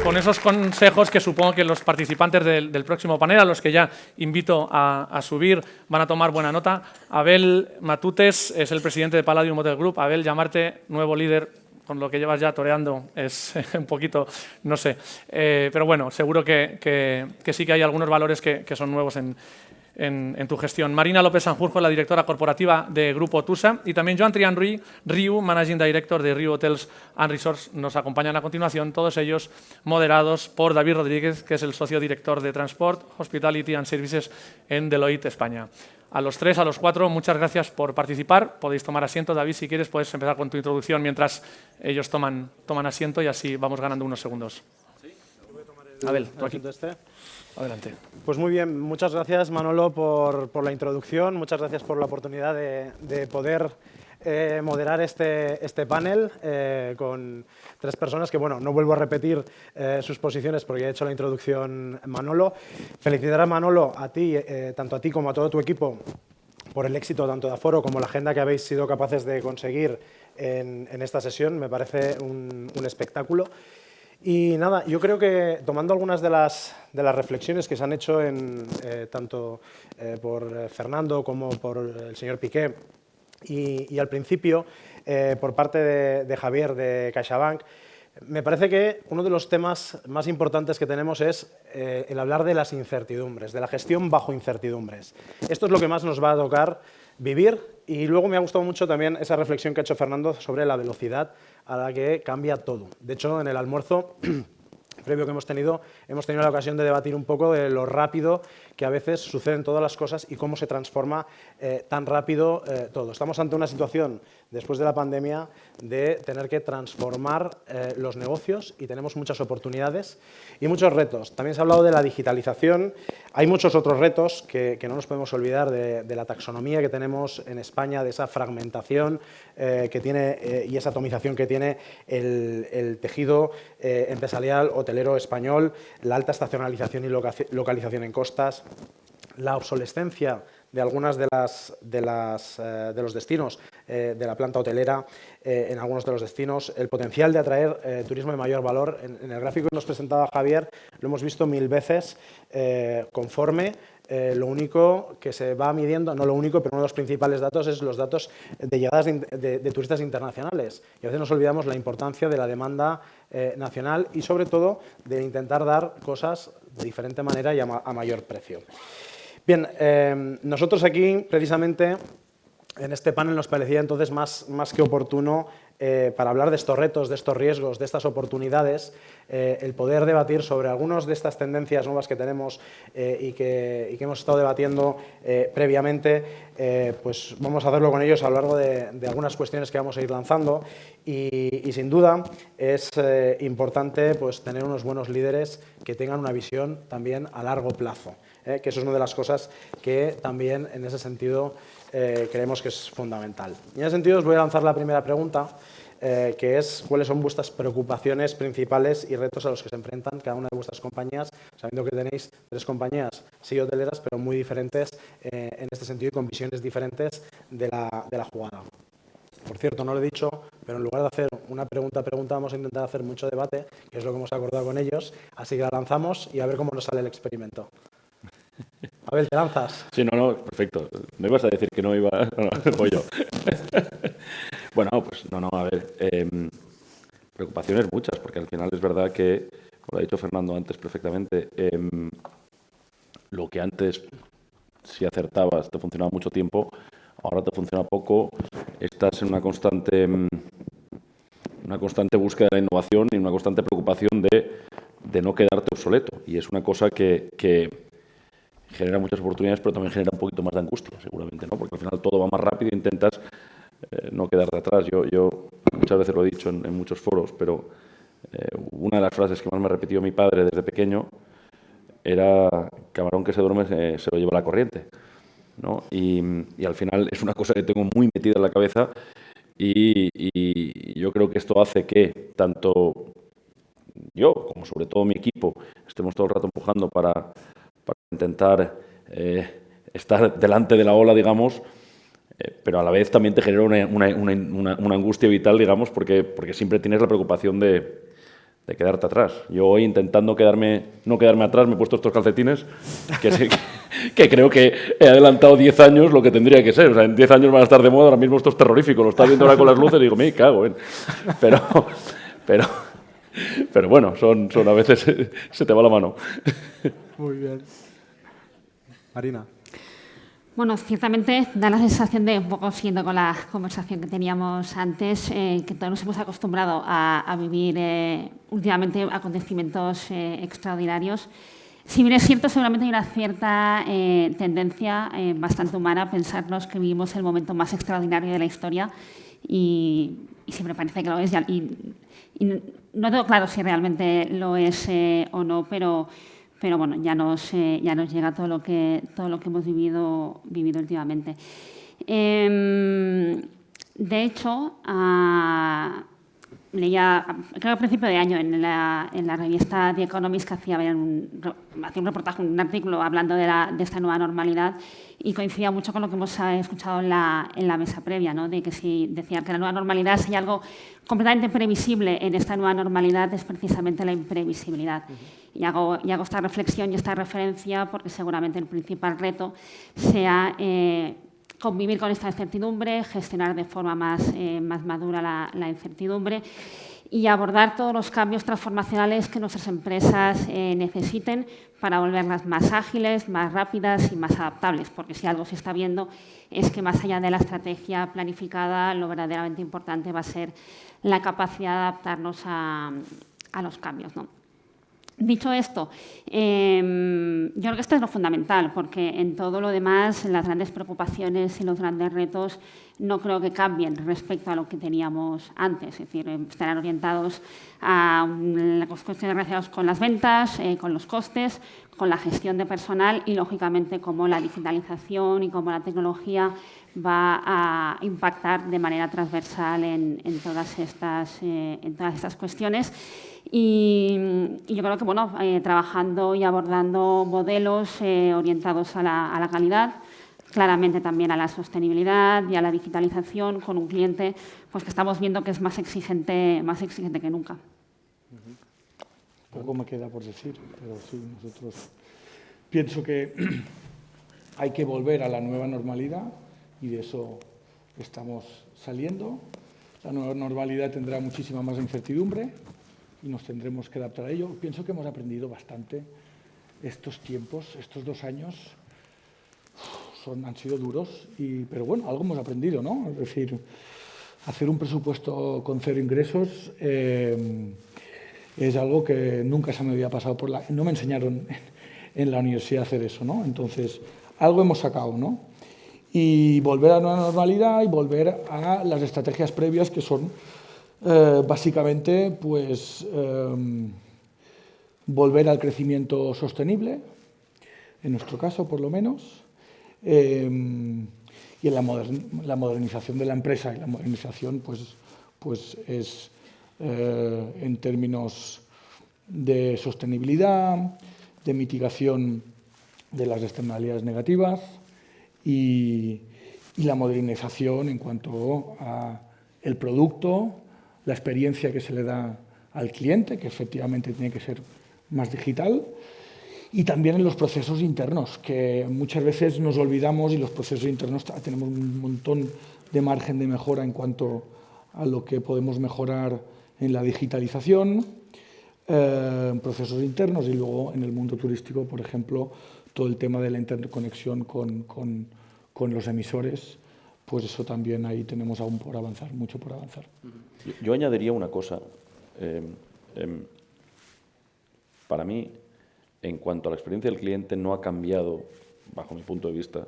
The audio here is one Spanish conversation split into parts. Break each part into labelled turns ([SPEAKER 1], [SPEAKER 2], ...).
[SPEAKER 1] con esos consejos que supongo que los participantes del próximo panel, a los que ya invito a subir, van a tomar buena nota. Abel Matutes es el presidente de Palladium Hotel Group. Abel, llamarte nuevo líder con lo que llevas ya toreando es un poquito, no sé. Pero bueno, seguro que sí que hay algunos valores que son nuevos en tu gestión. Marina López Sanjurjo, la directora corporativa de Grupo Tusa, y también Joan Trian Riu, Managing Director de Riu Hotels and Resorts, nos acompañan a continuación, todos ellos moderados por David Rodríguez, que es el socio director de Transport, Hospitality and Services en Deloitte, España. A los tres, a los cuatro, muchas gracias por participar. Podéis tomar asiento. David, si quieres, puedes empezar con tu introducción mientras ellos toman asiento y así vamos ganando unos segundos.
[SPEAKER 2] ¿Sí?
[SPEAKER 1] Abel, tú aquí. Adelante.
[SPEAKER 2] Pues muy bien, muchas gracias Manolo por la introducción, muchas gracias por la oportunidad de poder moderar este panel con tres personas que, bueno, no vuelvo a repetir sus posiciones porque ya he hecho la introducción Manolo. Felicitar a Manolo, a ti, tanto a ti como a todo tu equipo, por el éxito tanto de aforo como la agenda que habéis sido capaces de conseguir en esta sesión. Me parece un espectáculo. Y nada, yo creo que tomando algunas de las reflexiones que se han hecho tanto por Fernando como por el señor Piqué y al principio por parte de Javier de CaixaBank, me parece que uno de los temas más importantes que tenemos es el hablar de las incertidumbres, de la gestión bajo incertidumbres. Esto es lo que más nos va a tocar vivir y luego me ha gustado mucho también esa reflexión que ha hecho Fernando sobre la velocidad a la que cambia todo. De hecho, en el almuerzo previo que hemos tenido la ocasión de debatir un poco de lo rápido que a veces suceden todas las cosas y cómo se transforma tan rápido todo. Estamos ante una situación, después de la pandemia, de tener que transformar los negocios y tenemos muchas oportunidades y muchos retos. También se ha hablado de la digitalización. Hay muchos otros retos que no nos podemos olvidar de la taxonomía que tenemos en España, de esa fragmentación que tiene y esa atomización que tiene el tejido empresarial hotelero español, la alta estacionalización y localización en costas, la obsolescencia de algunas de los destinos de la planta hotelera en algunos de los destinos, el potencial de atraer turismo de mayor valor. En el gráfico que nos presentaba Javier lo hemos visto 1000 veces conforme. Lo único que se va midiendo, no lo único, pero uno de los principales datos es los datos de llegadas de turistas internacionales. Y a veces nos olvidamos la importancia de la demanda nacional y sobre todo de intentar dar cosas de diferente manera y a mayor precio. Bien, nosotros aquí precisamente en este panel nos parecía entonces más que oportuno para hablar de estos retos, de estos riesgos, de estas oportunidades, el poder debatir sobre algunas de estas tendencias nuevas que tenemos y que hemos estado debatiendo previamente, pues vamos a hacerlo con ellos a lo largo de algunas cuestiones que vamos a ir lanzando y sin duda es importante pues, tener unos buenos líderes que tengan una visión también a largo plazo, que eso es una de las cosas que también en ese sentido creemos que es fundamental. Y en ese sentido os voy a lanzar la primera pregunta, que es cuáles son vuestras preocupaciones principales y retos a los que se enfrentan cada una de vuestras compañías, sabiendo que tenéis tres compañías, sí hoteleras, pero muy diferentes en este sentido y con visiones diferentes de la jugada. Por cierto, no lo he dicho, pero en lugar de hacer una pregunta, vamos a intentar hacer mucho debate, que es lo que hemos acordado con ellos, así que la lanzamos y a ver cómo nos sale el experimento. A ver, ¿te lanzas?
[SPEAKER 3] Sí, no, perfecto. ¿No ibas a decir que no iba? No, voy yo. Bueno, pues no, a ver. Preocupaciones muchas, porque al final es verdad que, como lo ha dicho Fernando antes perfectamente, lo que antes, si acertabas, te funcionaba mucho tiempo, ahora te funciona poco, estás en una constante búsqueda de la innovación y una constante preocupación de no quedarte obsoleto. Y es una cosa que genera muchas oportunidades, pero también genera un poquito más de angustia, seguramente, ¿no? Porque al final todo va más rápido e intentas no quedarte atrás. Yo muchas veces lo he dicho en muchos foros, pero una de las frases que más me repitió mi padre desde pequeño era: camarón que se duerme se lo lleva la corriente, ¿no? Y al final es una cosa que tengo muy metida en la cabeza y yo creo que esto hace que tanto yo como sobre todo mi equipo estemos todo el rato empujando para intentar estar delante de la ola, digamos, pero a la vez también te genera una angustia vital, digamos, porque siempre tienes la preocupación de de quedarte atrás. Yo hoy, intentando no quedarme atrás, me he puesto estos calcetines que creo que he adelantado 10 años lo que tendría que ser. O sea, en 10 años van a estar de moda, ahora mismo esto es terrorífico. Lo estás viendo ahora con las luces y digo, me cago en... Pero bueno, a veces se te va la mano.
[SPEAKER 2] Muy bien. Marina.
[SPEAKER 4] Bueno, ciertamente da la sensación de, un poco siguiendo con la conversación que teníamos antes, que todos nos hemos acostumbrado a vivir últimamente acontecimientos extraordinarios. Si bien es cierto, seguramente hay una cierta tendencia bastante humana a pensarnos que vivimos el momento más extraordinario de la historia y siempre parece que lo es. Y no tengo claro si realmente lo es o no, pero bueno, ya nos llega todo lo que hemos vivido últimamente. De hecho, leía, creo a principio de año, en la revista The Economist, que hacía un reportaje, un artículo hablando de esta nueva normalidad, y coincidía mucho con lo que hemos escuchado en la mesa previa, ¿no? De que si decían que la nueva normalidad, si hay algo completamente previsible en esta nueva normalidad, es precisamente la imprevisibilidad. Y hago esta reflexión y esta referencia porque seguramente el principal reto sea convivir con esta incertidumbre, gestionar de forma más madura la incertidumbre y abordar todos los cambios transformacionales que nuestras empresas necesiten para volverlas más ágiles, más rápidas y más adaptables, porque si algo se está viendo es que más allá de la estrategia planificada, lo verdaderamente importante va a ser la capacidad de adaptarnos a los cambios, ¿no? Dicho esto, yo creo que esto es lo fundamental, porque en todo lo demás, las grandes preocupaciones y los grandes retos no creo que cambien respecto a lo que teníamos antes. Es decir, estarán orientados a las cuestiones relacionadas con las ventas, con los costes, con la gestión de personal y, lógicamente, cómo la digitalización y cómo la tecnología va a impactar de manera transversal en todas estas cuestiones. Y yo creo que, bueno, trabajando y abordando modelos orientados a la calidad, claramente también a la sostenibilidad y a la digitalización con un cliente pues, que estamos viendo que es más exigente que nunca.
[SPEAKER 5] Poco me queda por decir, pero sí, nosotros pienso que hay que volver a la nueva normalidad y de eso estamos saliendo. La nueva normalidad tendrá muchísima más incertidumbre y nos tendremos que adaptar a ello. Pienso que hemos aprendido bastante estos tiempos, estos 2 años han sido duros, pero bueno, algo hemos aprendido, ¿no? Es decir, hacer un presupuesto con 0 ingresos es algo que nunca se me había pasado no me enseñaron en la universidad a hacer eso, ¿no? Entonces, algo hemos sacado, ¿no? Y volver a la nueva normalidad y volver a las estrategias previas que son básicamente, pues, volver al crecimiento sostenible, en nuestro caso, por lo menos, y en la modernización de la empresa. Y la modernización, pues es en términos de sostenibilidad, de mitigación de las externalidades negativas y la modernización en cuanto a el producto, la experiencia que se le da al cliente, que efectivamente tiene que ser más digital, y también en los procesos internos, que muchas veces nos olvidamos y los procesos internos tenemos un montón de margen de mejora en cuanto a lo que podemos mejorar en la digitalización, en procesos internos y luego en el mundo turístico, por ejemplo, todo el tema de la interconexión con los emisores, pues eso también ahí tenemos aún por avanzar, mucho por avanzar.
[SPEAKER 3] Yo añadiría una cosa. Para mí, en cuanto a la experiencia del cliente, no ha cambiado, bajo mi punto de vista,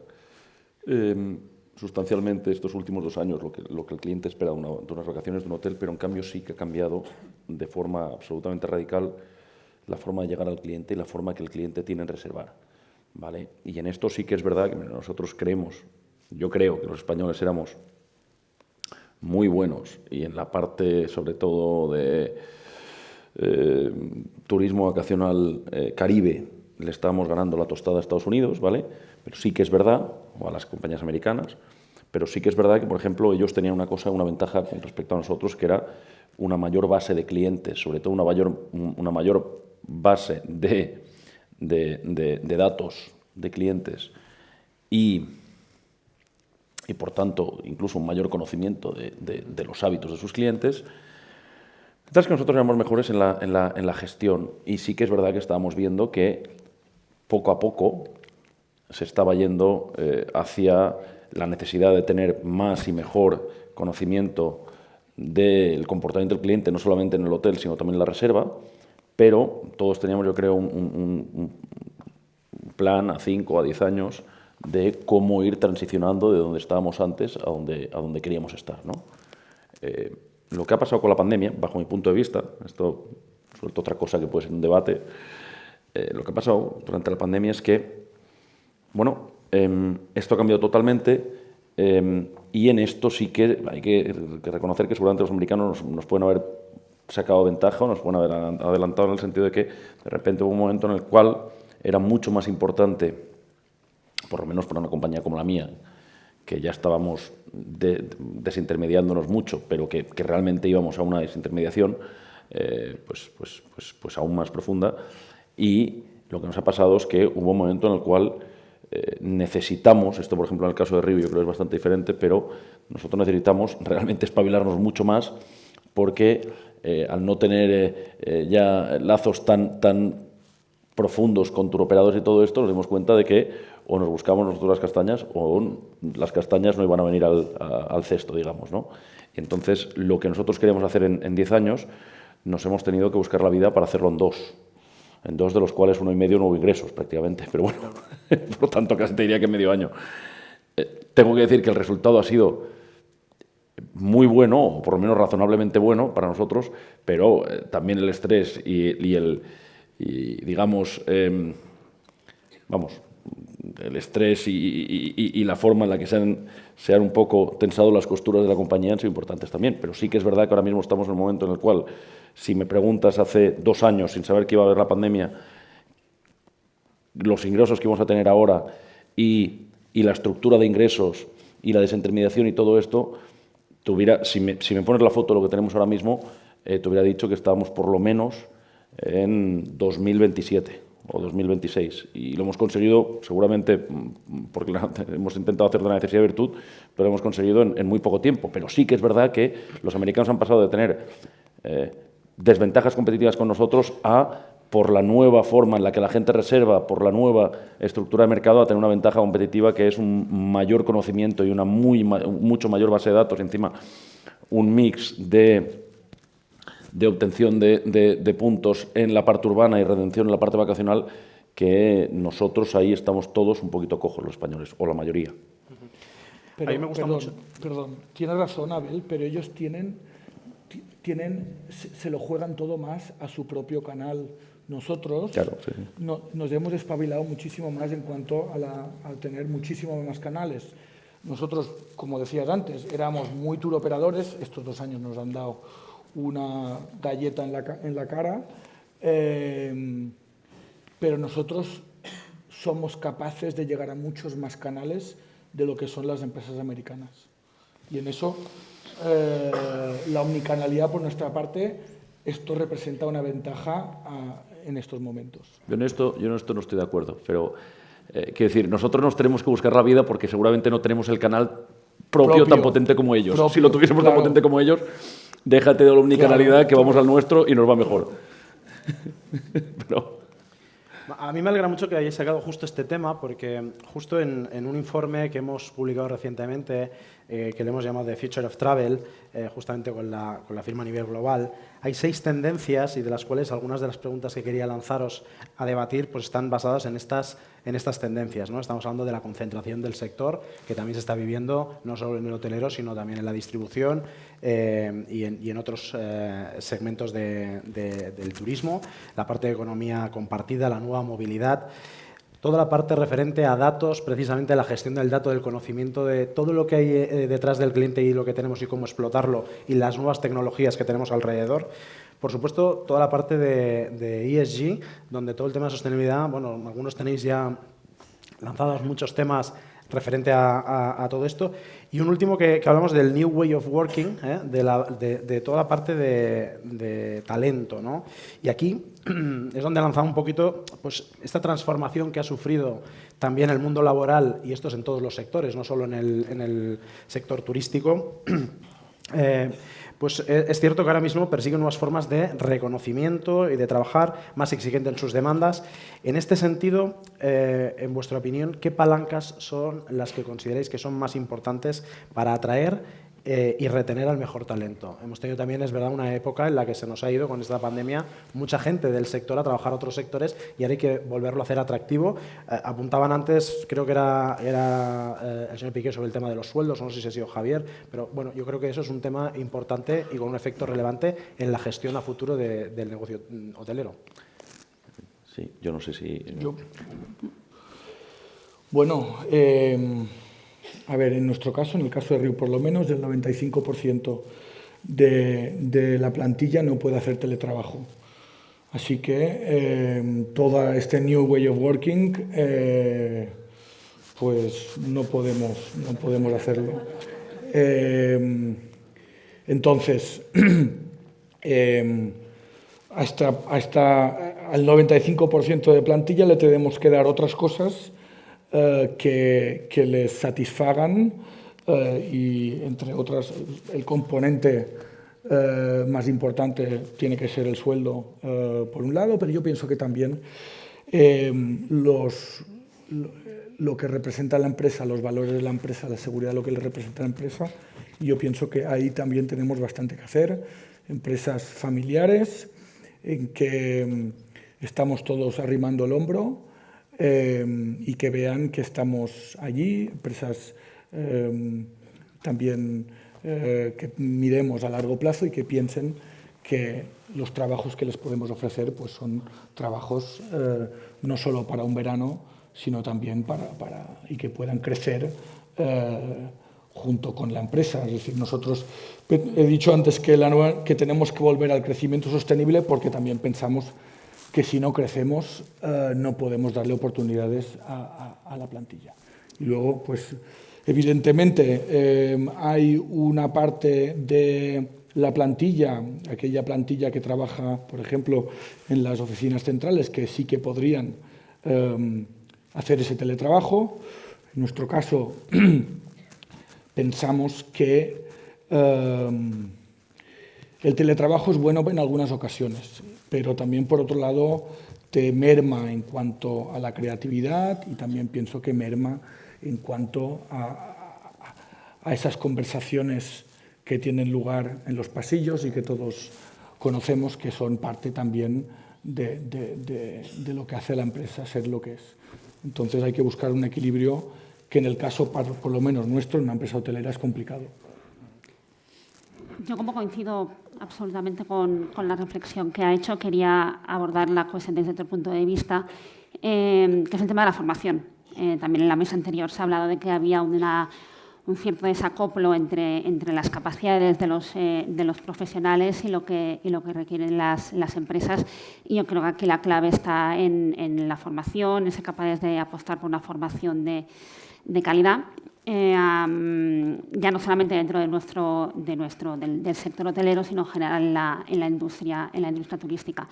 [SPEAKER 3] sustancialmente estos últimos 2 años lo que el cliente espera de unas vacaciones de un hotel, pero en cambio sí que ha cambiado de forma absolutamente radical la forma de llegar al cliente y la forma que el cliente tiene en reservar, ¿vale? Y en esto sí que es verdad que nosotros yo creo que los españoles éramos muy buenos y en la parte sobre todo de turismo vacacional Caribe le estábamos ganando la tostada a Estados Unidos, ¿vale? Pero sí que es verdad, o a las compañías americanas, pero sí que es verdad que, por ejemplo, ellos tenían una ventaja con respecto a nosotros, que era una mayor base de clientes, sobre todo una mayor base de datos de clientes y por tanto, incluso un mayor conocimiento de los hábitos de sus clientes, mientras que nosotros éramos mejores en la gestión. Y sí que es verdad que estábamos viendo que poco a poco se estaba yendo hacia la necesidad de tener más y mejor conocimiento del comportamiento del cliente, no solamente en el hotel, sino también en la reserva, pero todos teníamos, yo creo, un plan a 5 o a 10 años de cómo ir transicionando de donde estábamos antes a donde queríamos estar, ¿no? Lo que ha pasado con la pandemia, bajo mi punto de vista, esto suelto otra cosa que puede ser un debate, lo que ha pasado durante la pandemia es que, bueno, esto ha cambiado totalmente y en esto sí que hay que reconocer que seguramente los americanos nos pueden haber sacado ventaja o nos pueden haber adelantado en el sentido de que de repente hubo un momento en el cual era mucho más importante, por lo menos para una compañía como la mía, que ya estábamos desintermediándonos mucho, pero que realmente íbamos a una desintermediación pues aún más profunda. Y lo que nos ha pasado es que hubo un momento en el cual necesitamos, esto por ejemplo en el caso de Riu yo creo que es bastante diferente, pero nosotros necesitamos realmente espabilarnos mucho más porque al no tener ya lazos tan profundos con turoperadores y todo esto, nos dimos cuenta de que o nos buscamos nosotros las castañas o las castañas no iban a venir al cesto, digamos, ¿no? Y entonces, lo que nosotros queríamos hacer en 10 años, nos hemos tenido que buscar la vida para hacerlo en 2. En 2 de los cuales 1 y medio no hubo ingresos, prácticamente. Pero bueno, por lo tanto, casi te diría que medio año. Tengo que decir que el resultado ha sido muy bueno, o por lo menos razonablemente bueno para nosotros, pero también el estrés digamos, el estrés y la forma en la que se han un poco tensado las costuras de la compañía han sido importantes también. Pero sí que es verdad que ahora mismo estamos en un momento en el cual, si me preguntas hace 2 años, sin saber que iba a haber la pandemia, los ingresos que vamos a tener ahora y la estructura de ingresos y la desintermediación y todo esto, si me pones la foto de lo que tenemos ahora mismo, te hubiera dicho que estábamos por lo menos en 2027 o 2026. Y lo hemos conseguido, seguramente, porque hemos intentado hacer de la necesidad virtud, pero lo hemos conseguido en muy poco tiempo. Pero sí que es verdad que los americanos han pasado de tener desventajas competitivas con nosotros por la nueva forma en la que la gente reserva, por la nueva estructura de mercado, a tener una ventaja competitiva que es un mayor conocimiento y una mucho mayor base de datos, encima un mix de obtención de puntos en la parte urbana y redención en la parte vacacional, que nosotros ahí estamos todos un poquito cojos los españoles, o la mayoría.
[SPEAKER 5] Pero,
[SPEAKER 2] a mí me gusta mucho.
[SPEAKER 5] Perdón, tiene razón Abel, pero ellos se lo juegan todo más a su propio canal. Nosotros
[SPEAKER 3] claro, sí.
[SPEAKER 5] Nos hemos espabilado muchísimo más en cuanto a tener muchísimos más canales. Nosotros, como decías antes, éramos muy turoperadores, estos 2 años nos han dado una galleta en la cara, pero nosotros somos capaces de llegar a muchos más canales de lo que son las empresas americanas. Y en eso, la omnicanalidad por nuestra parte, esto representa una ventaja en estos momentos.
[SPEAKER 3] Yo en esto no estoy de acuerdo, pero quiero decir, nosotros nos tenemos que buscar la vida porque seguramente no tenemos el canal propio tan potente como ellos. Si lo tuviésemos tan potente como ellos, déjate de la omnicanalidad, que vamos al nuestro y nos va mejor. Pero
[SPEAKER 2] a mí me alegra mucho que hayáis sacado justo este tema, porque justo en un informe que hemos publicado recientemente, que le hemos llamado The Future of Travel, justamente con la firma a nivel global, hay 6 tendencias, y de las cuales algunas de las preguntas que quería lanzaros a debatir pues están basadas en estas tendencias, ¿no? Estamos hablando de la concentración del sector, que también se está viviendo no solo en el hotelero, sino también en la distribución y en otros segmentos del turismo, la parte de economía compartida, la nueva movilidad. Toda la parte referente a datos, precisamente la gestión del dato, del conocimiento de todo lo que hay detrás del cliente y lo que tenemos y cómo explotarlo, y las nuevas tecnologías que tenemos alrededor. Por supuesto, toda la parte de ESG, donde todo el tema de sostenibilidad, bueno, algunos tenéis ya lanzados muchos temas referente a todo esto. Y un último que hablamos del New Way of Working, de toda la parte de talento, ¿no? Y aquí es donde lanzamos un poquito pues, esta transformación que ha sufrido también el mundo laboral, y esto es en todos los sectores, no solo en el sector turístico. Pues es cierto que ahora mismo persiguen nuevas formas de reconocimiento y de trabajar más exigente en sus demandas. En este sentido, en vuestra opinión, ¿qué palancas son las que consideráis que son más importantes para atraer y retener al mejor talento? Hemos tenido también, es verdad, una época en la que se nos ha ido con esta pandemia mucha gente del sector a trabajar a otros sectores y ahora hay que volverlo a hacer atractivo. Apuntaban antes, creo que era el señor Piqué sobre el tema de los sueldos, no sé si ha sido Javier, pero bueno, yo creo que eso es un tema importante y con un efecto relevante en la gestión a futuro del negocio hotelero.
[SPEAKER 3] Sí, yo no sé si...
[SPEAKER 5] Bueno, a ver, en nuestro caso, en el caso de Riu por lo menos, el 95% de la plantilla no puede hacer teletrabajo. Así que todo este New Way of Working, pues no podemos hacerlo. Entonces, hasta al 95% de plantilla le tenemos que dar otras cosas que les satisfagan y, entre otras, el componente más importante tiene que ser el sueldo, por un lado, pero yo pienso que también lo que representa la empresa, los valores de la empresa, la seguridad, lo que le representa a la empresa, y yo pienso que ahí también tenemos bastante que hacer. Empresas familiares en que estamos todos arrimando el hombro, y que vean que estamos allí, empresas también que miremos a largo plazo y que piensen que los trabajos que les podemos ofrecer pues son trabajos no solo para un verano, sino también y que puedan crecer junto con la empresa. Es decir, nosotros he dicho antes que tenemos que volver al crecimiento sostenible porque también pensamos que si no crecemos no podemos darle oportunidades a la plantilla. Y luego, pues, evidentemente, hay una parte de la plantilla, aquella plantilla que trabaja, por ejemplo, en las oficinas centrales, que sí que podrían hacer ese teletrabajo. En nuestro caso, pensamos que el teletrabajo es bueno en algunas ocasiones, pero también, por otro lado, te merma en cuanto a la creatividad y también pienso que merma en cuanto a esas conversaciones que tienen lugar en los pasillos y que todos conocemos que son parte también de lo que hace la empresa ser lo que es. Entonces hay que buscar un equilibrio que en el caso, por lo menos nuestro, en una empresa hotelera es complicado.
[SPEAKER 4] Yo, como coincido absolutamente con la reflexión que ha hecho, quería abordar la cuestión desde otro punto de vista, que es el tema de la formación. También en la mesa anterior se ha hablado de que había un cierto desacoplo entre las capacidades de los profesionales y lo que requieren las empresas. Y yo creo que aquí la clave está en la formación, en ser capaces de apostar por una formación de calidad. Ya no solamente dentro del sector hotelero, sino en general en la industria turística.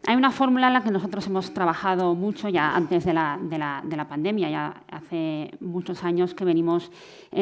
[SPEAKER 4] Hay una fórmula en la que nosotros hemos trabajado mucho ya antes de la pandemia, ya hace muchos años que venimos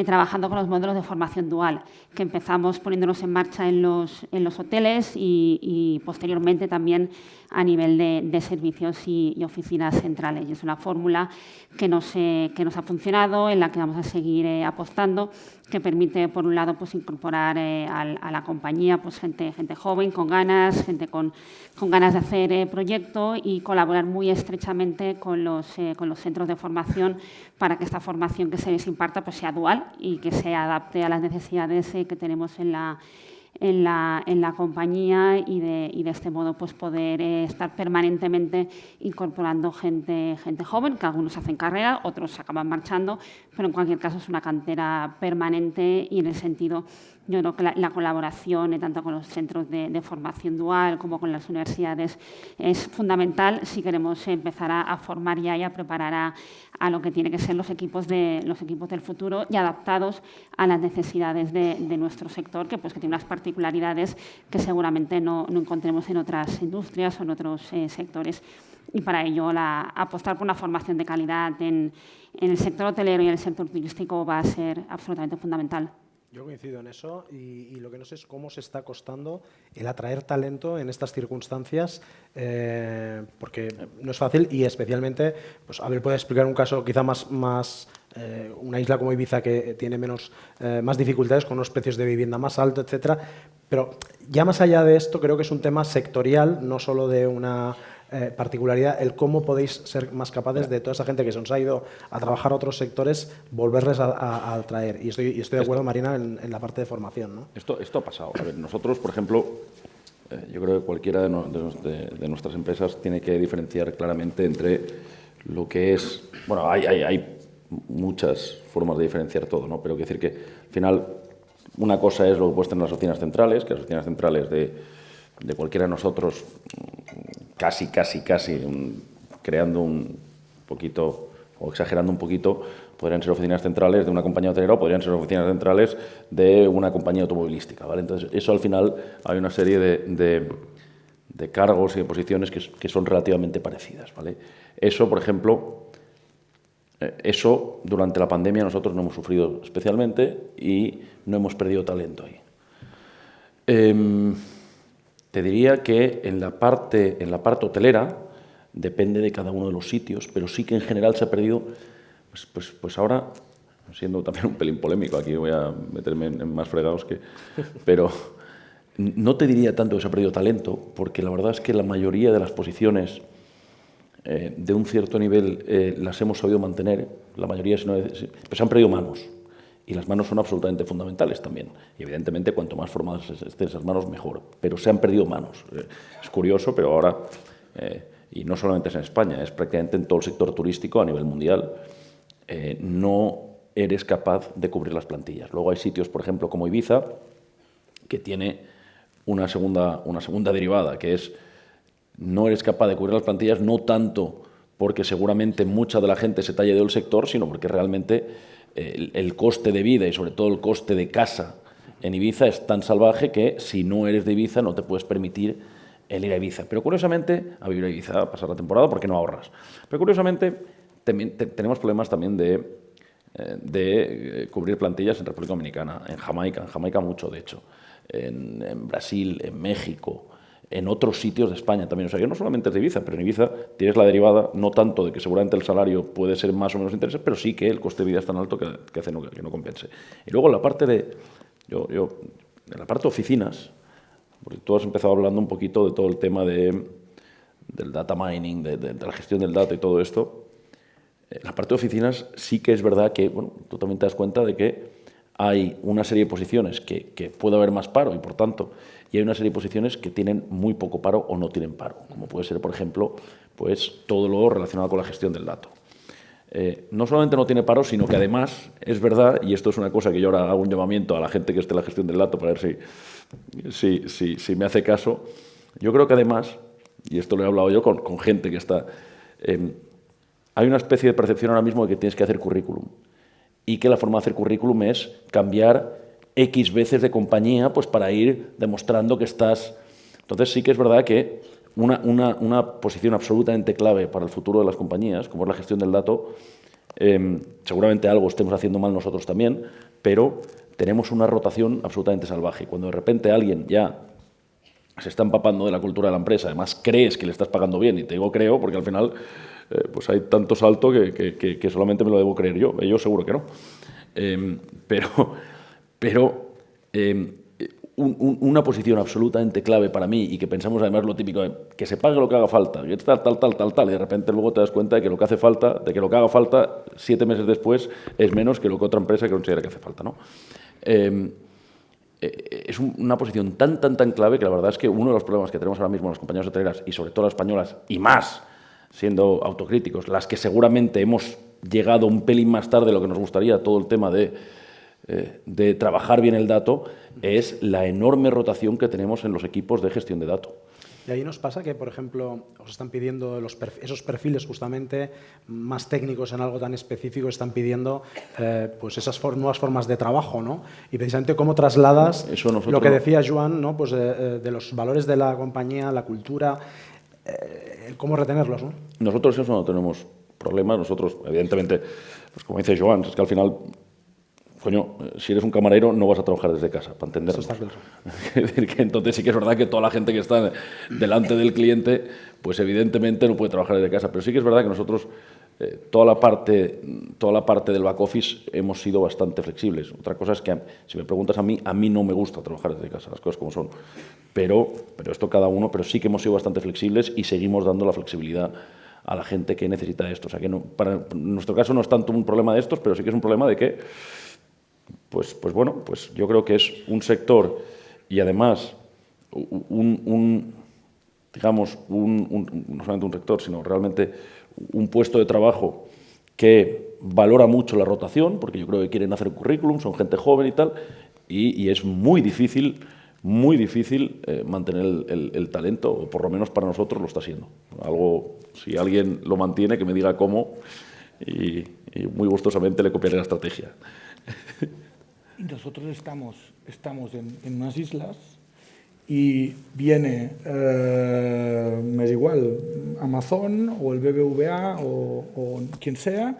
[SPEAKER 4] trabajando con los modelos de formación dual, que empezamos poniéndonos en marcha en los hoteles y posteriormente también a nivel de servicios y oficinas centrales. Y es una fórmula que nos ha funcionado, en la que vamos a seguir apostando, que permite, por un lado, pues, incorporar a la compañía pues, gente joven, con ganas, gente con ganas de hacer proyecto y colaborar muy estrechamente con los centros de formación para que esta formación que se les imparta pues, sea dual y que se adapte a las necesidades que tenemos en la compañía y de este modo pues, poder estar permanentemente incorporando gente joven, que algunos hacen carrera, otros acaban marchando, pero en cualquier caso es una cantera permanente y en el sentido Yo creo que la colaboración tanto con los centros de formación dual como con las universidades es fundamental si queremos empezar a formar ya y a preparar a lo que tienen que ser los equipos del futuro y adaptados a las necesidades de nuestro sector, que tiene unas particularidades que seguramente no encontremos en otras industrias o en otros sectores. Y para ello apostar por una formación de calidad en el sector hotelero y en el sector turístico va a ser absolutamente fundamental.
[SPEAKER 2] Yo coincido en eso y lo que no sé es cómo se está costando el atraer talento en estas circunstancias, porque no es fácil y especialmente, pues Abel puede explicar un caso quizá más una isla como Ibiza que tiene más dificultades con unos precios de vivienda más altos, etcétera, pero ya más allá de esto creo que es un tema sectorial, no solo de una particularidad, el cómo podéis ser más capaces de toda esa gente que se nos ha ido a trabajar a otros sectores, volverles a atraer. Y estoy de acuerdo, Marina, en la parte de formación, ¿no?
[SPEAKER 3] Esto ha pasado. A ver, nosotros, por ejemplo, yo creo que cualquiera de nuestras empresas tiene que diferenciar claramente entre lo que es... Bueno, hay muchas formas de diferenciar todo, ¿no? Pero quiero decir que, al final, una cosa es lo que puedes tener en las oficinas centrales, que las oficinas centrales de cualquiera de nosotros, casi creando un poquito o exagerando un poquito, podrían ser oficinas centrales de una compañía hotelera o podrían ser oficinas centrales de una compañía automovilística, ¿vale? Entonces, eso al final hay una serie de cargos y de posiciones que son relativamente parecidas, ¿vale? Eso, por ejemplo, eso durante la pandemia nosotros no hemos sufrido especialmente y no hemos perdido talento ahí. Te diría que en la parte hotelera depende de cada uno de los sitios, pero sí que en general se ha perdido, pues ahora, siendo también un pelín polémico, aquí voy a meterme en más fregados pero no te diría tanto que se ha perdido talento, porque la verdad es que la mayoría de las posiciones de un cierto nivel las hemos sabido mantener, la mayoría, pues se han perdido manos. Y las manos son absolutamente fundamentales también. Y evidentemente, cuanto más formadas estén esas manos, mejor. Pero se han perdido manos. Es curioso, pero ahora, y no solamente es en España, es prácticamente en todo el sector turístico a nivel mundial, no eres capaz de cubrir las plantillas. Luego hay sitios, por ejemplo, como Ibiza, que tiene una segunda derivada, que es no eres capaz de cubrir las plantillas, no tanto porque seguramente mucha de la gente se te haya ido del sector, sino porque realmente el coste de vida y sobre todo el coste de casa en Ibiza es tan salvaje que si no eres de Ibiza no te puedes permitir el ir a Ibiza. Pero curiosamente, a vivir a Ibiza, a pasar la temporada, porque no ahorras. Pero curiosamente tenemos problemas también de cubrir plantillas en República Dominicana, en Jamaica mucho de hecho, en Brasil, en México, en otros sitios de España también. O sea, que no solamente es de Ibiza, pero en Ibiza tienes la derivada, no tanto de que seguramente el salario puede ser más o menos interesante, pero sí que el coste de vida es tan alto que hace que no compense. Y luego la parte en la parte de oficinas, porque tú has empezado hablando un poquito de todo el tema del data mining, de la gestión del data y todo esto. La parte de oficinas sí que es verdad que, bueno, tú también te das cuenta de que hay una serie de posiciones que puede haber más paro y, por tanto, y hay una serie de posiciones que tienen muy poco paro o no tienen paro, como puede ser, por ejemplo, pues todo lo relacionado con la gestión del dato. No solamente no tiene paro, sino que además es verdad, y esto es una cosa que yo ahora hago un llamamiento a la gente que esté en la gestión del dato para ver si me hace caso. Yo creo que además, y esto lo he hablado yo con gente que está... hay una especie de percepción ahora mismo de que tienes que hacer currículum y que la forma de hacer currículum es cambiar X veces de compañía pues para ir demostrando que estás... Entonces sí que es verdad que una posición absolutamente clave para el futuro de las compañías, como es la gestión del dato, seguramente algo estemos haciendo mal nosotros también, pero tenemos una rotación absolutamente salvaje. Cuando de repente alguien ya se está empapando de la cultura de la empresa, además crees que le estás pagando bien, y te digo creo porque al final pues hay tanto salto que solamente me lo debo creer yo, ellos seguro que no. Pero una posición absolutamente clave para mí y que pensamos además lo típico de que se pague lo que haga falta, y tal, y de repente luego te das cuenta de que lo que hace falta, de que lo que haga falta 7 meses después es menos que lo que otra empresa considera que hace falta, ¿no? Es una posición tan clave que la verdad es que uno de los problemas que tenemos ahora mismo en las compañías hoteleras y sobre todo las españolas, y más siendo autocríticos, las que seguramente hemos llegado un pelín más tarde de lo que nos gustaría, todo el tema de de trabajar bien el dato es la enorme rotación que tenemos en los equipos de gestión de datos.
[SPEAKER 2] Y ahí nos pasa que, por ejemplo, os están pidiendo esos perfiles justamente más técnicos en algo tan específico, están pidiendo pues esas nuevas formas de trabajo, ¿no? Y precisamente cómo trasladas lo que decía Joan, ¿no? Pues de los valores de la compañía, la cultura, cómo retenerlos, ¿no?
[SPEAKER 3] Nosotros eso no tenemos problemas. Nosotros, evidentemente, pues como dice Joan, es que al final, coño, si eres un camarero no vas a trabajar desde casa, para entendernos.
[SPEAKER 2] Eso está claro.
[SPEAKER 3] Es decir, que entonces sí que es verdad que toda la gente que está delante del cliente, pues evidentemente no puede trabajar desde casa. Pero sí que es verdad que nosotros, toda la parte del back office hemos sido bastante flexibles. Otra cosa es que, si me preguntas a mí no me gusta trabajar desde casa, las cosas como son. Pero esto cada uno, pero sí que hemos sido bastante flexibles y seguimos dando la flexibilidad a la gente que necesita esto. O sea, que no, en nuestro caso no es tanto un problema de estos, pero sí que es un problema de que, pues bueno, pues yo creo que es un sector y además digamos, no solamente un sector, sino realmente un puesto de trabajo que valora mucho la rotación, porque yo creo que quieren hacer currículum, son gente joven y tal, y es muy difícil mantener el talento, o por lo menos para nosotros lo está siendo. Algo, si alguien lo mantiene, que me diga cómo, y muy gustosamente le copiaré la estrategia.
[SPEAKER 5] Y nosotros estamos en unas islas y viene, me es igual, Amazon o el BBVA o quien sea,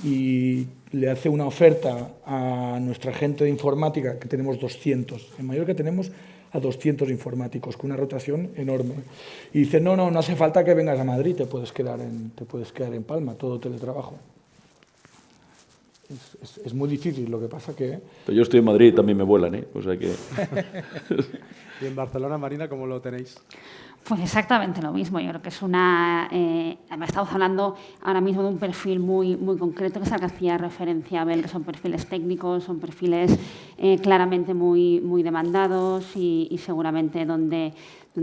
[SPEAKER 5] y le hace una oferta a nuestra gente de informática, que tenemos 200. En Mallorca tenemos a 200 informáticos, con una rotación enorme. Y dice, no hace falta que vengas a Madrid, te puedes quedar en Palma, todo teletrabajo. Es muy difícil, lo que pasa que...
[SPEAKER 3] Pero yo estoy en Madrid y también me vuelan, ¿eh? O sea que...
[SPEAKER 2] ¿Y en Barcelona, Marina, cómo lo tenéis?
[SPEAKER 4] Pues exactamente lo mismo. Yo creo que es una... estamos hablando ahora mismo de un perfil muy concreto, que es al que hacía referencia Abel, que son perfiles técnicos, son perfiles claramente muy demandados y seguramente donde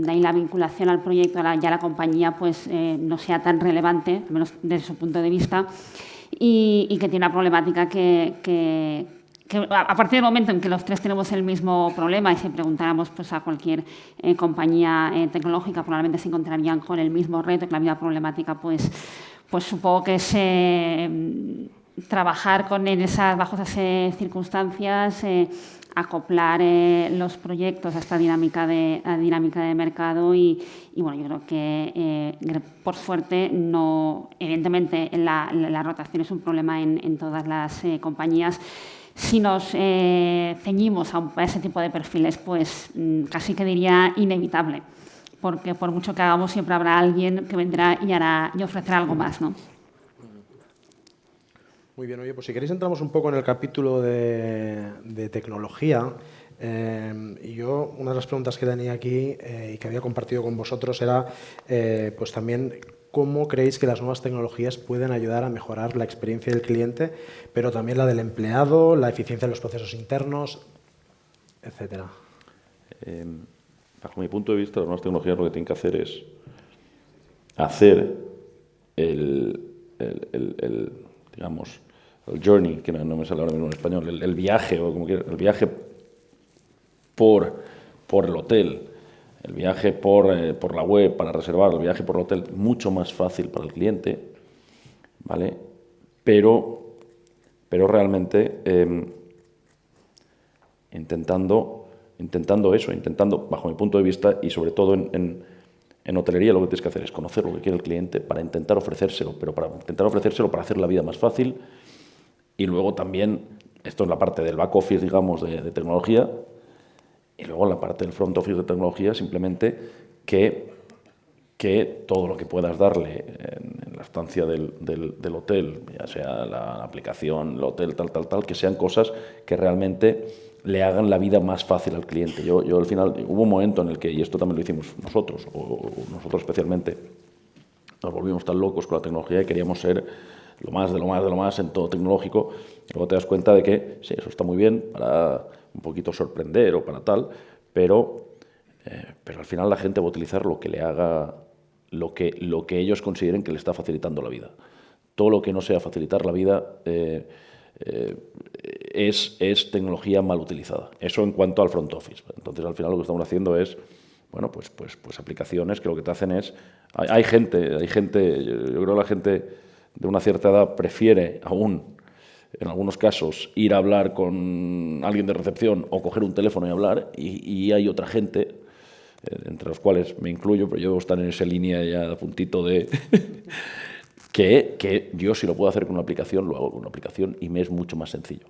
[SPEAKER 4] ahí la vinculación al proyecto, ya la compañía, pues no sea tan relevante, al menos desde su punto de vista, y que tiene una problemática que a partir del momento en que los tres tenemos el mismo problema, y si preguntáramos pues, a cualquier compañía tecnológica, probablemente se encontrarían con el mismo reto, que la misma problemática, pues supongo que es trabajar bajo esas circunstancias, acoplar los proyectos a esta dinámica de mercado y bueno, yo creo que por suerte no, evidentemente la rotación es un problema en todas las compañías. Si nos ceñimos a ese tipo de perfiles, pues casi que diría inevitable, porque por mucho que hagamos siempre habrá alguien que vendrá y ofrecerá algo más, ¿no?
[SPEAKER 2] Muy bien, oye, pues si queréis entramos un poco en el capítulo de tecnología. Y yo, una de las preguntas que tenía aquí y que había compartido con vosotros era, pues también, ¿cómo creéis que las nuevas tecnologías pueden ayudar a mejorar la experiencia del cliente, pero también la del empleado, la eficiencia de los procesos internos, etcétera?
[SPEAKER 3] Bajo mi punto de vista, las nuevas tecnologías lo que tienen que hacer es hacer digamos, el journey, que no me sale ahora mismo en español, el viaje, o como quieras, el viaje por el hotel, el viaje por la web para reservar, el viaje por el hotel, mucho más fácil para el cliente, ¿vale? Pero realmente intentando, bajo mi punto de vista, y sobre todo en hotelería, lo que tienes que hacer es conocer lo que quiere el cliente para intentar ofrecérselo, pero para intentar ofrecérselo para hacer la vida más fácil. Y luego también, esto es la parte del back office, digamos, de tecnología, y luego la parte del front office de tecnología, simplemente que todo lo que puedas darle en la estancia del hotel, ya sea la aplicación, el hotel, tal, que sean cosas que realmente le hagan la vida más fácil al cliente. Yo al final, hubo un momento en el que, y esto también lo hicimos nosotros, o nosotros especialmente, nos volvimos tan locos con la tecnología y queríamos ser lo más en todo tecnológico. Y luego te das cuenta de que, sí, eso está muy bien para un poquito sorprender o para tal, pero al final la gente va a utilizar lo que le haga, lo que ellos consideren que le está facilitando la vida. Todo lo que no sea facilitar la vida es tecnología mal utilizada. Eso en cuanto al front office. Entonces, al final lo que estamos haciendo es, bueno, pues aplicaciones que lo que te hacen es... Hay gente, yo creo que la gente de una cierta edad prefiere aún, en algunos casos, ir a hablar con alguien de recepción o coger un teléfono y hablar, y hay otra gente, entre los cuales me incluyo, pero yo debo estar en esa línea ya a puntito de... que yo, si lo puedo hacer con una aplicación, lo hago con una aplicación y me es mucho más sencillo.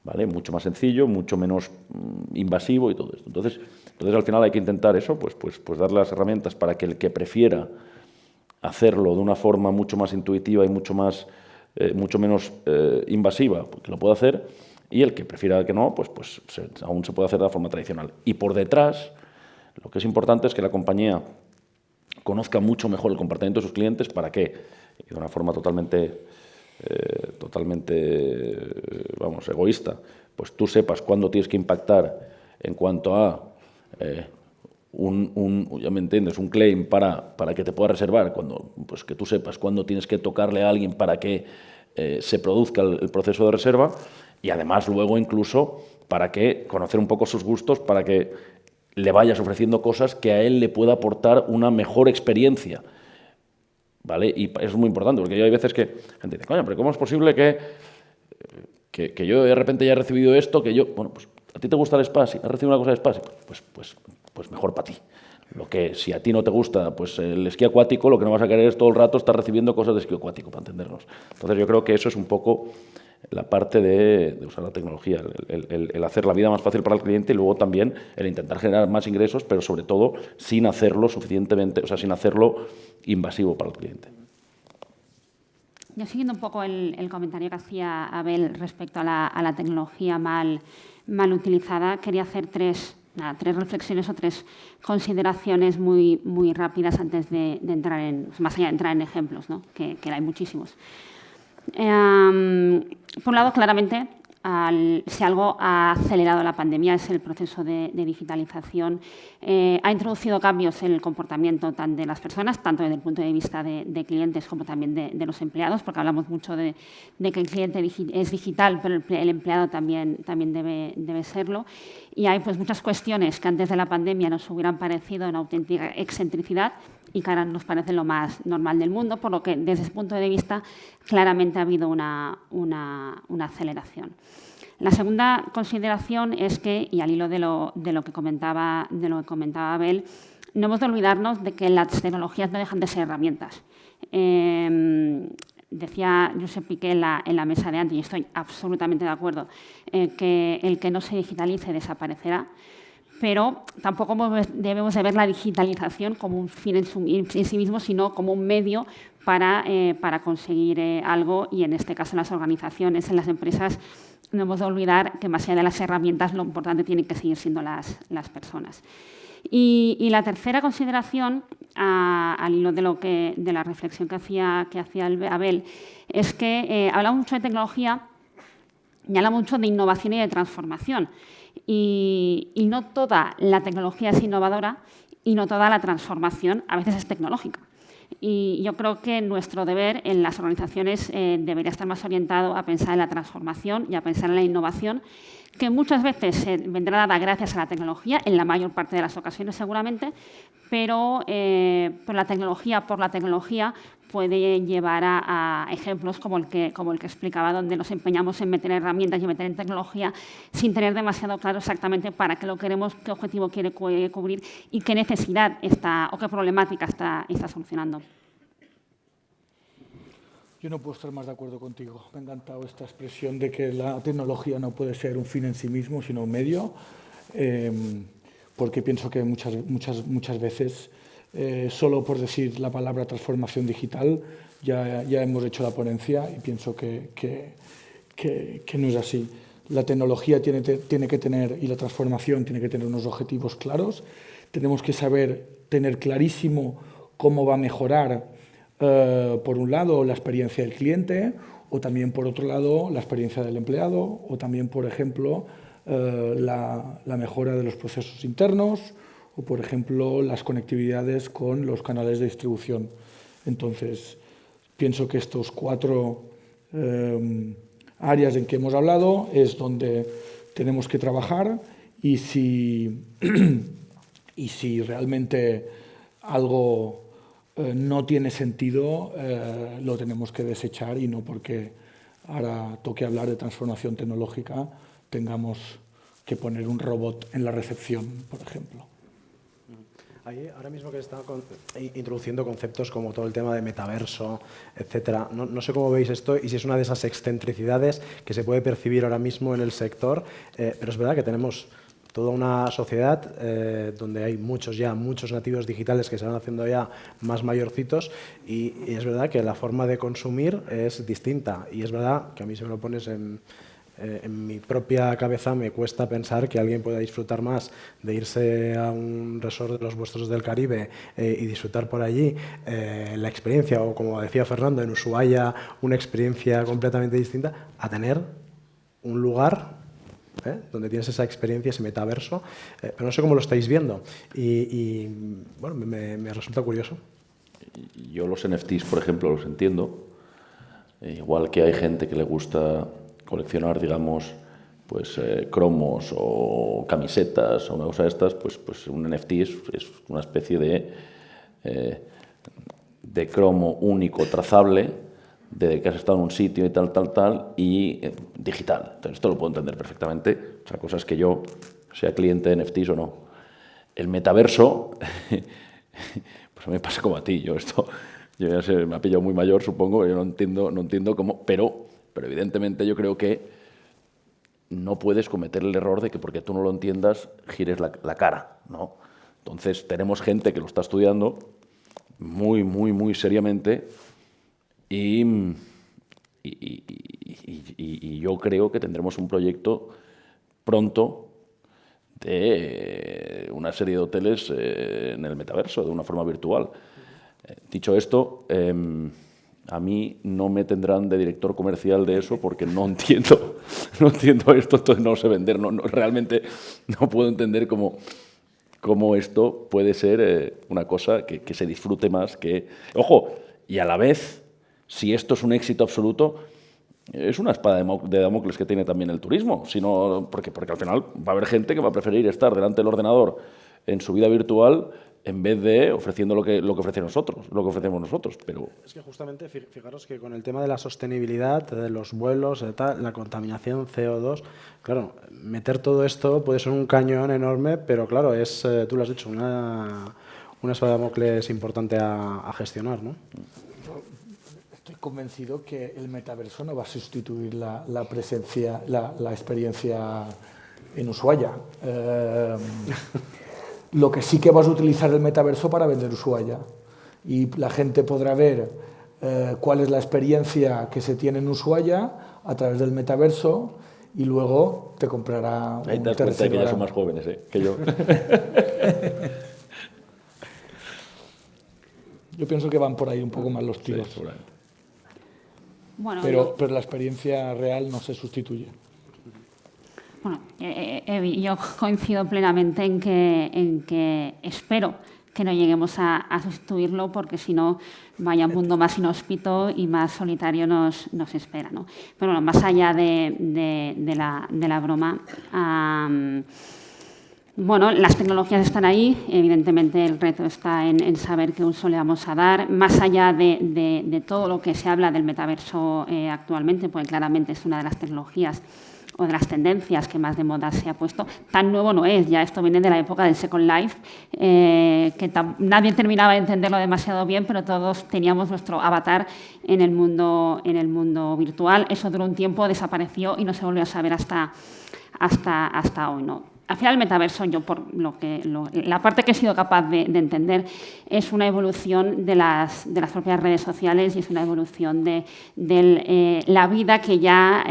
[SPEAKER 3] ¿Vale? Mucho más sencillo, mucho menos invasivo y todo esto. Entonces, al final hay que intentar eso, pues dar las herramientas para que el que prefiera hacerlo de una forma mucho más intuitiva y mucho menos invasiva, que lo pueda hacer, y el que prefiera que no, pues aún se puede hacer de la forma tradicional. Y por detrás, lo que es importante es que la compañía conozca mucho mejor el comportamiento de sus clientes. ¿Para qué? Y de una forma totalmente egoísta, pues tú sepas cuándo tienes que impactar en cuanto a ya me entiendes, un claim para que te pueda reservar, pues que tú sepas cuándo tienes que tocarle a alguien para que se produzca el proceso de reserva, y además luego incluso para que conocer un poco sus gustos, para que le vayas ofreciendo cosas que a él le pueda aportar una mejor experiencia. ¿Vale? Y eso es muy importante, porque hay veces que la gente dice, coño, pero ¿cómo es posible que yo de repente haya recibido esto, bueno, pues a ti te gusta el spa, si has recibido una cosa de spa, pues mejor para ti. Lo que, si a ti no te gusta pues el esquí acuático, lo que no vas a querer es todo el rato estar recibiendo cosas de esquí acuático, para entendernos. Entonces yo creo que eso es un poco la parte de usar la tecnología, el hacer la vida más fácil para el cliente, y luego también el intentar generar más ingresos, pero sobre todo sin hacerlo suficientemente, sin hacerlo invasivo para el cliente.
[SPEAKER 4] Yo, siguiendo un poco el comentario que hacía Abel respecto a la tecnología mal utilizada, quería hacer tres reflexiones o tres consideraciones muy rápidas antes de entrar más allá de entrar en ejemplos, ¿no? que hay muchísimos. Por un lado, claramente, si algo ha acelerado la pandemia es el proceso de digitalización. Ha introducido cambios en el comportamiento de las personas, tanto desde el punto de vista de clientes como también de los empleados, porque hablamos mucho de que el cliente es digital, pero el empleado también debe serlo. Y hay pues muchas cuestiones que antes de la pandemia nos hubieran parecido una auténtica excentricidad y que ahora nos parece lo más normal del mundo, por lo que desde ese punto de vista claramente ha habido una aceleración. La segunda consideración es que, y al hilo de lo que comentaba Abel, no hemos de olvidarnos de que las tecnologías no dejan de ser herramientas. Decía Josep Piqué en la mesa de antes, y estoy absolutamente de acuerdo, que el que no se digitalice desaparecerá, pero tampoco debemos de ver la digitalización como un fin en sí mismo, sino como un medio para conseguir algo, y en este caso en las organizaciones, en las empresas, no hemos de olvidar que más allá de las herramientas lo importante tienen que seguir siendo las personas. Y la tercera consideración, al hilo de la reflexión que hacía Abel, es que hablamos mucho de tecnología y hablamos mucho de innovación y de transformación. Y no toda la tecnología es innovadora y no toda la transformación a veces es tecnológica. Y yo creo que nuestro deber en las organizaciones debería estar más orientado a pensar en la transformación y a pensar en la innovación, que muchas veces vendrá dada gracias a la tecnología, en la mayor parte de las ocasiones seguramente, pero la tecnología por la tecnología puede llevar a ejemplos como el que explicaba, donde nos empeñamos en meter herramientas y meter en tecnología sin tener demasiado claro exactamente para qué lo queremos, qué objetivo quiere cubrir y qué necesidad o qué problemática está solucionando.
[SPEAKER 5] Yo no puedo estar más de acuerdo contigo. Me ha encantado esta expresión de que la tecnología no puede ser un fin en sí mismo, sino un medio, porque pienso que muchas veces, solo por decir la palabra transformación digital, ya hemos hecho la ponencia, y pienso que no es así. La tecnología tiene que tener, y la transformación tiene que tener unos objetivos claros. Tenemos que saber tener clarísimo cómo va a mejorar, por un lado, la experiencia del cliente, o también, por otro lado, la experiencia del empleado, o también, por ejemplo, la mejora de los procesos internos, o, por ejemplo, las conectividades con los canales de distribución. Entonces, pienso que estos cuatro áreas en que hemos hablado es donde tenemos que trabajar y si realmente algo no tiene sentido, lo tenemos que desechar y no porque ahora toque hablar de transformación tecnológica tengamos que poner un robot en la recepción, por ejemplo.
[SPEAKER 2] Ahora mismo que está introduciendo conceptos como todo el tema de metaverso, etcétera, no sé cómo veis esto y si es una de esas excentricidades que se puede percibir ahora mismo en el sector, pero es verdad que tenemos toda una sociedad donde hay muchos nativos digitales que se van haciendo ya más mayorcitos y es verdad que la forma de consumir es distinta y es verdad que a mí si me lo pones en mi propia cabeza me cuesta pensar que alguien pueda disfrutar más de irse a un resort de los vuestros del Caribe y disfrutar por allí la experiencia, o como decía Fernando, en Ushuaia, una experiencia completamente distinta, a tener un lugar donde tienes esa experiencia, ese metaverso, pero no sé cómo lo estáis viendo y bueno, me resulta curioso.
[SPEAKER 3] Yo los NFTs, por ejemplo, los entiendo, igual que hay gente que le gusta coleccionar, digamos, pues cromos o camisetas o una cosa de estas, pues un NFT es una especie de cromo único, trazable, de que has estado en un sitio y tal, y digital. Entonces, esto lo puedo entender perfectamente. Otra cosa es que yo sea cliente de NFTs o no. El metaverso, pues a mí me pasa como a ti. Yo ya sé, me ha pillado muy mayor, supongo, yo no entiendo cómo, pero evidentemente yo creo que no puedes cometer el error de que porque tú no lo entiendas gires la cara, ¿no? Entonces tenemos gente que lo está estudiando muy seriamente y yo creo que tendremos un proyecto pronto de una serie de hoteles en el metaverso, de una forma virtual. Dicho esto, a mí no me tendrán de director comercial de eso porque no entiendo esto, entonces no sé vender, realmente no puedo entender cómo esto puede ser una cosa que se disfrute más que... Ojo, y a la vez, si esto es un éxito absoluto, es una espada de Damocles que tiene también el turismo, porque al final va a haber gente que va a preferir estar delante del ordenador en su vida virtual en vez de ofreciendo lo que ofrecemos nosotros. Pero
[SPEAKER 2] es que justamente, fijaros que con el tema de la sostenibilidad, de los vuelos, la contaminación, CO2, claro, meter todo esto puede ser un cañón enorme, pero claro, es, tú lo has dicho, una espada de Damocles importante a gestionar, ¿no?
[SPEAKER 5] Estoy convencido que el metaverso no va a sustituir la presencia, la experiencia en Ushuaia. Lo que sí que vas a utilizar el metaverso para vender Ushuaia y la gente podrá ver cuál es la experiencia que se tiene en Ushuaia a través del metaverso y luego te comprará un
[SPEAKER 3] ahí te das cuenta de que ya son más jóvenes que yo.
[SPEAKER 5] Yo pienso que van por ahí un poco más los tiros.
[SPEAKER 3] Sí,
[SPEAKER 4] Bueno,
[SPEAKER 5] pero la experiencia real no se sustituye.
[SPEAKER 4] Bueno, yo coincido plenamente en que espero que no lleguemos a sustituirlo, porque si no, vaya un mundo más inhóspito y más solitario nos espera, ¿no? Pero bueno, más allá de la broma, bueno, las tecnologías están ahí, evidentemente el reto está en saber qué uso le vamos a dar, más allá de todo lo que se habla del metaverso actualmente, porque claramente es una de las tecnologías o de las tendencias que más de moda se ha puesto. Tan nuevo no es, ya esto viene de la época del Second Life, que nadie terminaba de entenderlo demasiado bien, pero todos teníamos nuestro avatar en el mundo virtual. Eso duró un tiempo, desapareció y no se volvió a saber hasta hoy, ¿no? Al final, el metaverso, yo por la parte que he sido capaz de entender, es una evolución de las propias redes sociales y es una evolución de la vida que ya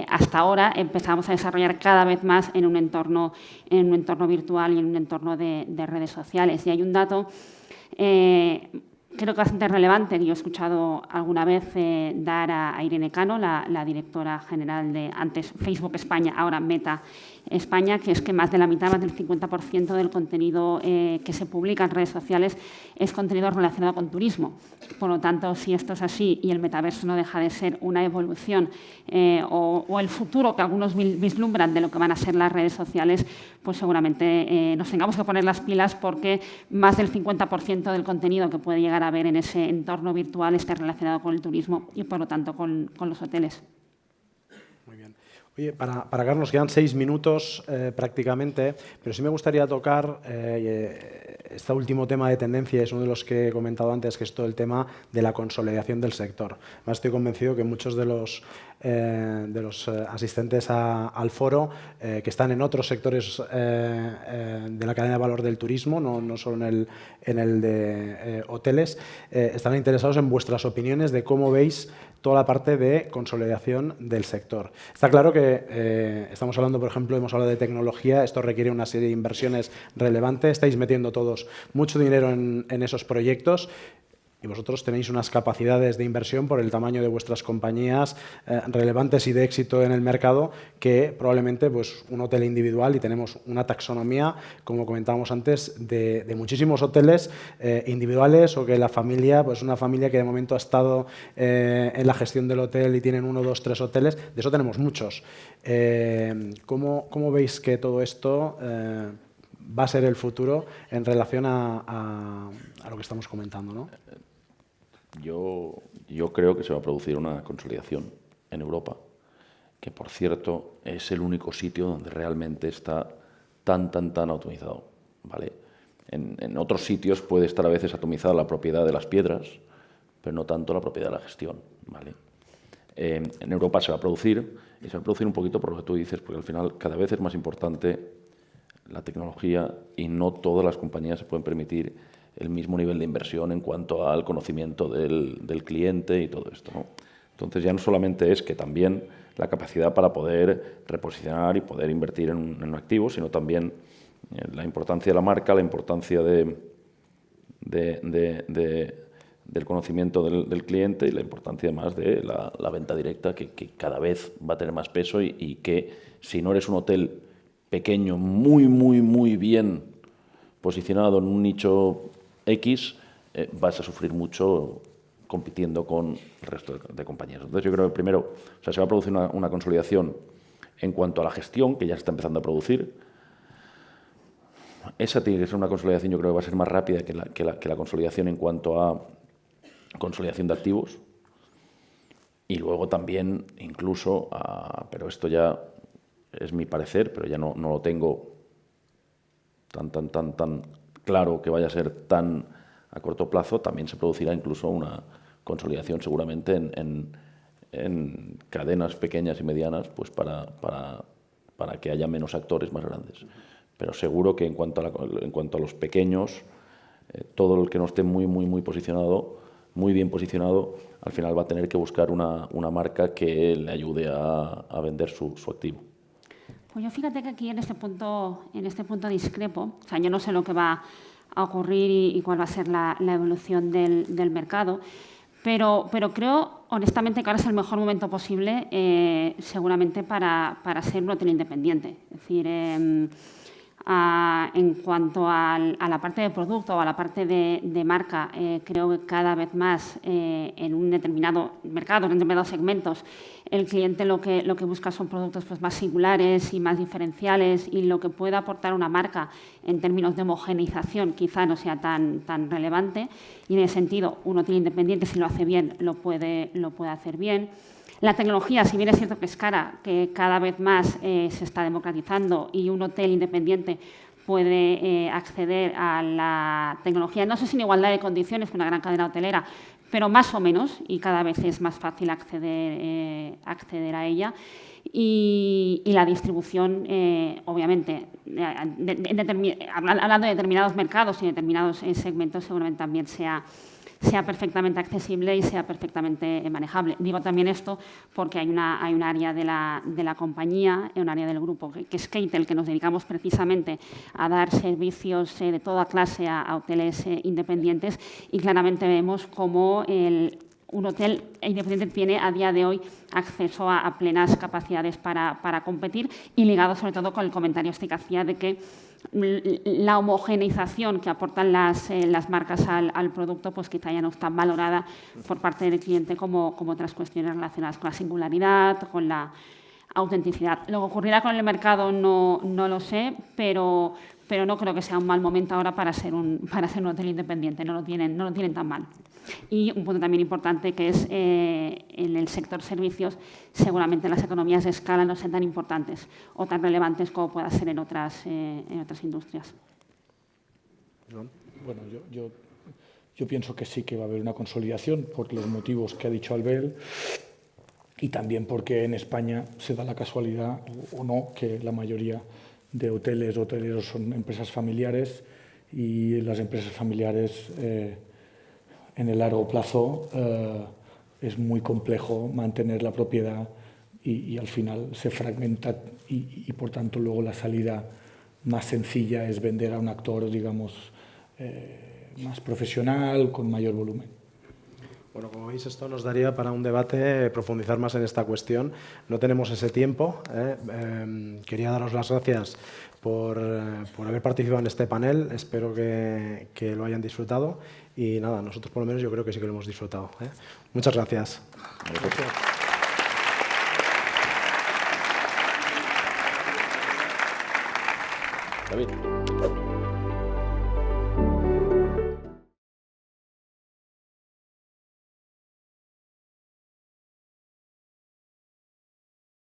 [SPEAKER 4] hasta ahora empezamos a desarrollar cada vez más en un entorno virtual y en un entorno de redes sociales. Y hay un dato creo que bastante relevante, que yo he escuchado alguna vez dar a Irene Cano, la directora general de antes Facebook España, ahora Meta España, que es que más de la mitad, más del 50% del contenido que se publica en redes sociales es contenido relacionado con turismo. Por lo tanto, si esto es así y el metaverso no deja de ser una evolución o el futuro que algunos vislumbran de lo que van a ser las redes sociales, pues seguramente nos tengamos que poner las pilas porque más del 50% del contenido que puede llegar a ver en ese entorno virtual esté relacionado con el turismo y, por lo tanto, con los hoteles.
[SPEAKER 2] Muy bien. Oye, para Carlos nos quedan 6 minutos prácticamente, pero sí me gustaría tocar este último tema de tendencia, es uno de los que he comentado antes, que es todo el tema de la consolidación del sector. Además, estoy convencido que muchos de los asistentes al foro que están en otros sectores de la cadena de valor del turismo, no solo en el de hoteles, están interesados en vuestras opiniones de cómo veis toda la parte de consolidación del sector. Está claro que estamos hablando, por ejemplo, hemos hablado de tecnología, esto requiere una serie de inversiones relevantes, estáis metiendo todos mucho dinero en esos proyectos y vosotros tenéis unas capacidades de inversión por el tamaño de vuestras compañías relevantes y de éxito en el mercado que probablemente pues, un hotel individual, y tenemos una taxonomía, como comentábamos antes, de muchísimos hoteles individuales o que la familia, pues una familia que de momento ha estado en la gestión del hotel y tienen 1, 2, 3 hoteles, de eso tenemos muchos. ¿Cómo veis que todo esto va a ser el futuro en relación a lo que estamos comentando, ¿no?
[SPEAKER 3] Yo creo que se va a producir una consolidación en Europa, que por cierto es el único sitio donde realmente está tan atomizado, ¿vale? En otros sitios puede estar a veces atomizada la propiedad de las piedras, pero no tanto la propiedad de la gestión, ¿vale? En Europa se va a producir, y se va a producir un poquito por lo que tú dices, porque al final cada vez es más importante la tecnología y no todas las compañías se pueden permitir el mismo nivel de inversión en cuanto al conocimiento del cliente y todo esto, ¿no? Entonces ya no solamente es que también la capacidad para poder reposicionar y poder invertir en un activo, sino también la importancia de la marca, la importancia del conocimiento del cliente y la importancia además de la venta directa que cada vez va a tener más peso y que si no eres un hotel pequeño, muy bien posicionado en un nicho X, vas a sufrir mucho compitiendo con el resto de compañías. Entonces yo creo que primero se va a producir una consolidación en cuanto a la gestión, que ya se está empezando a producir. Esa tiene que ser una consolidación, yo creo que va a ser más rápida que la consolidación en cuanto a consolidación de activos. Y luego también, incluso, pero esto ya es mi parecer, pero ya no lo tengo tan claro que vaya a ser tan a corto plazo, también se producirá incluso una consolidación seguramente en cadenas pequeñas y medianas, pues para que haya menos actores más grandes. Pero seguro que en cuanto a los pequeños, todo el que no esté muy posicionado, muy bien posicionado, al final va a tener que buscar una marca que le ayude a vender su activo.
[SPEAKER 4] Pues yo fíjate que aquí en este punto discrepo. O sea, yo no sé lo que va a ocurrir y cuál va a ser la evolución del mercado, pero creo honestamente que ahora es el mejor momento posible seguramente para ser un hotel independiente. Es decir, en cuanto a la parte de producto o a la parte de marca, creo que cada vez más en un determinado mercado, en determinados segmentos, el cliente lo que busca son productos pues, más singulares y más diferenciales, y lo que pueda aportar una marca en términos de homogeneización quizá no sea tan relevante, y en ese sentido un hotel independiente, si lo hace bien, lo puede hacer bien. La tecnología, si bien es cierto que es cara, que cada vez más se está democratizando y un hotel independiente puede acceder a la tecnología, no sé si en igualdad de condiciones que una gran cadena hotelera, pero más o menos, y cada vez es más fácil acceder a ella. Y la distribución, obviamente, hablando de determinados mercados y determinados segmentos, seguramente también sea sea perfectamente accesible y sea perfectamente manejable. Digo también esto porque hay un área de la compañía, un área del grupo, que es Keitel, que nos dedicamos precisamente a dar servicios de toda clase a hoteles independientes, y claramente vemos cómo un hotel independiente tiene a día de hoy acceso a plenas capacidades para competir, y ligado sobre todo con el comentario este que hacía de que la homogeneización que aportan las marcas al producto pues quizá ya no está valorada por parte del cliente como otras cuestiones relacionadas con la singularidad, con la autenticidad. Lo que ocurrirá con el mercado no lo sé, pero no creo que sea un mal momento ahora para ser un hotel independiente, no lo tienen tan mal. Y un punto también importante que es en el sector servicios, seguramente las economías de escala no sean tan importantes o tan relevantes como pueda ser en otras industrias.
[SPEAKER 5] Bueno, yo pienso que sí que va a haber una consolidación por los motivos que ha dicho Albert, y también porque en España se da la casualidad o no que la mayoría de hoteleros son empresas familiares, y las empresas familiares en el largo plazo es muy complejo mantener la propiedad y al final se fragmenta y por tanto luego la salida más sencilla es vender a un actor, digamos, más profesional, con mayor volumen.
[SPEAKER 2] Bueno, como veis, esto nos daría para un debate, profundizar más en esta cuestión. No tenemos ese tiempo. Quería daros las gracias por haber participado en este panel. Espero que lo hayan disfrutado. Y nada, nosotros por lo menos yo creo que sí que lo hemos disfrutado. Muchas gracias.
[SPEAKER 3] David.